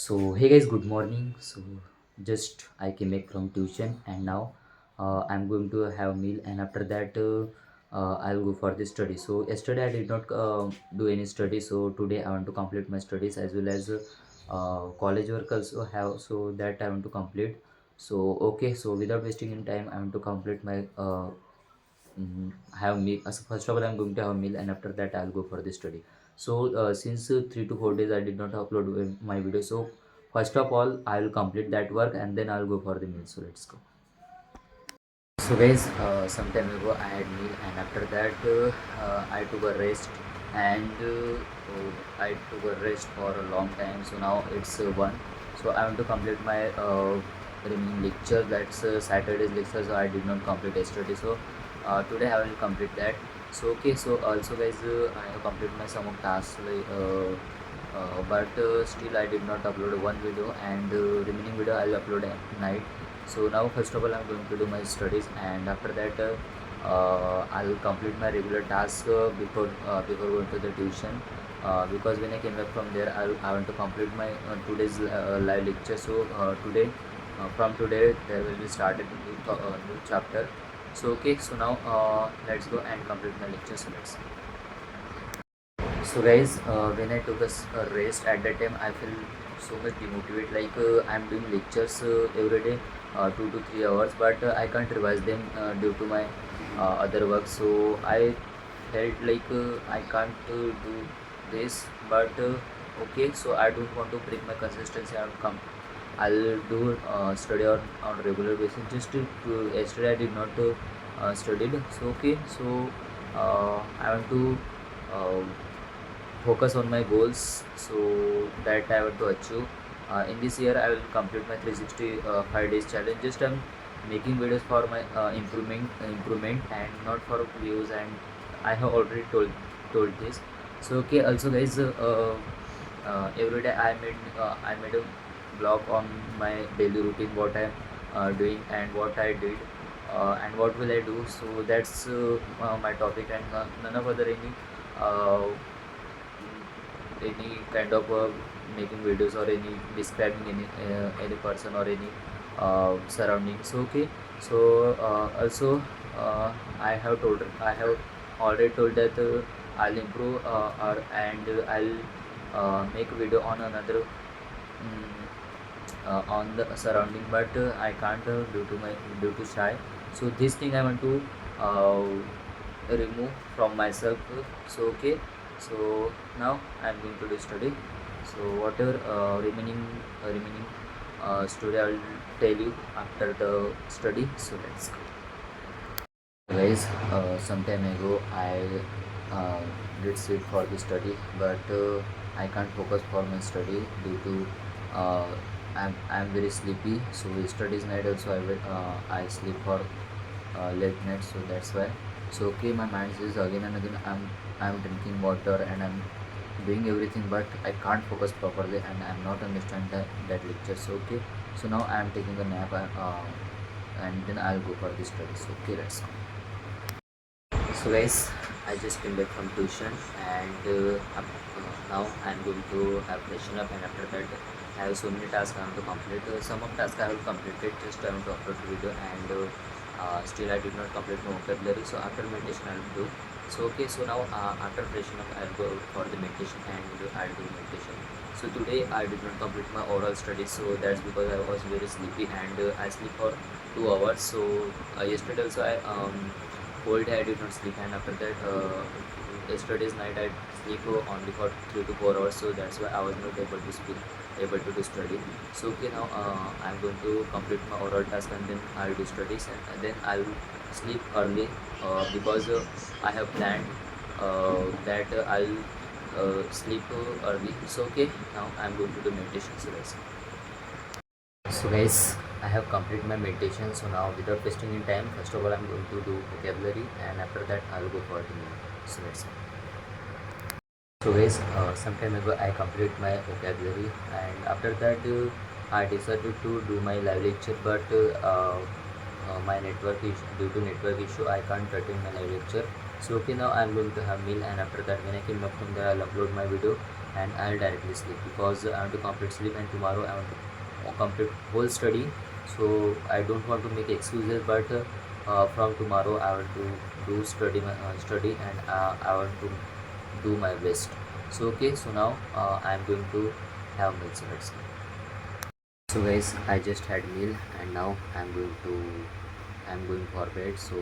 So hey guys, good morning. So just I came back from tuition and now I'm going to have meal, and after that I'll go for the study. So yesterday I did not do any study, so today I want to complete my studies as well as college work also have, so that I want to complete. So okay, so without wasting any time I want to complete my have meal. So first of all, I'm going to have meal, and after that, I'll go for the study. So since 3 to 4 days I did not upload my video, so first of all, I will complete that work, and then I'll go for the meal. So let's go. So guys, some time ago I had meal, and after that I took a rest, and I took a rest for a long time. So now it's 1. So I want to complete my remaining lecture. That's Saturday's lecture. So I did not complete yesterday. So today I will complete that. So okay. So also guys, I have completed my some of tasks. But still I did not upload one video, and remaining video I'll upload at night. So now first of all I'm going to do my studies, and after that I'll complete my regular task before going to the tuition, because when I came back from there I want to complete my today's live lecture. So from today there will be started new chapter. So okay, so now let's go and complete my lecture. So let's. So guys, when I took a rest at that time, I feel so much demotivated. Like I'm doing lectures every day, 2 to 3 hours, but I can't revise them due to my other work. So I felt like I can't do this. But okay, so I don't want to break my consistency. I'll do study on regular basis. Just yesterday I did not studied. So okay, so I want to. Uh, Focus on my goals, so that I want to achieve. In this year I will complete my 365 days challenge. Just I'm making videos for my improvement and not for views, and I have already told this. So okay, also guys, every day I made a blog on my daily routine, what I'm doing and what I did, and what will I do. So that's my topic, and none of other uh, any kind of making videos or any describing any person or any surroundings. Okay, so also I have already told that I'll improve and I'll make video on another on the surrounding, but I can't due to shy. So this thing I want to remove from myself. So okay, so now I'm going to do study. So whatever remaining story I'll tell you after the study. So let's go. Guys, some time ago I uh, did sit for the study, but I can't focus for my study due to uh, I'm very sleepy. So yesterday's night also I sleep for late night, so that's why. So okay, my mind says again and again I'm drinking water and I'm doing everything, but I can't focus properly and I'm not understand that lecture. So okay, so now I'm taking a nap, and then I'll go for the studies. Okay, let's go. So guys, I just came back from tuition, and now I'm going to have freshen up, and after that I have so many tasks I have to complete. Some of tasks I have completed, just I want to upload the video, and still I did not complete my vocabulary. So after meditation I will do. So okay, so now after freshen up I'll go for the meditation, and I'll do meditation. So today I did not complete my oral studies, so that's because I was very sleepy, and I sleep for 2 hours. So yesterday also whole day I did not sleep, and after that yesterday's night I sleep only for 3 to 4 hours. So that's why I was not able to do study. So okay, now I'm going to complete my oral task, and then I'll do studies, and then I'll sleep early, because I have planned that I'll sleep early. So okay, now I'm going to do meditation. So that's it. So guys, I have completed my meditation. So now without wasting any time, first of all I'm going to do vocabulary, and after that I'll go for the meal. So let's go. So guys, some time ago I completed my vocabulary, and after that I decided to do my live lecture, but my network issue, due to network issue, I can't attend my live lecture. So okay, now I'm going to have meal, and after that when I came back from there I'll upload my video. and I'll directly sleep because I want to complete sleep, and tomorrow I want to complete whole study. So I don't want to make excuses, but from tomorrow I want to do study, and I want to do my best. So okay, so now I'm going to have milk salads. So guys, I just had meal, and now I'm going for bed. So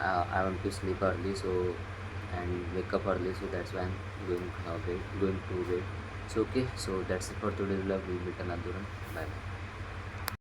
uh, I want to sleep early, so and wake up early, so that's why I'm going to bed. So okay, so that's it for today's vlog. We'll meet another one. Bye bye.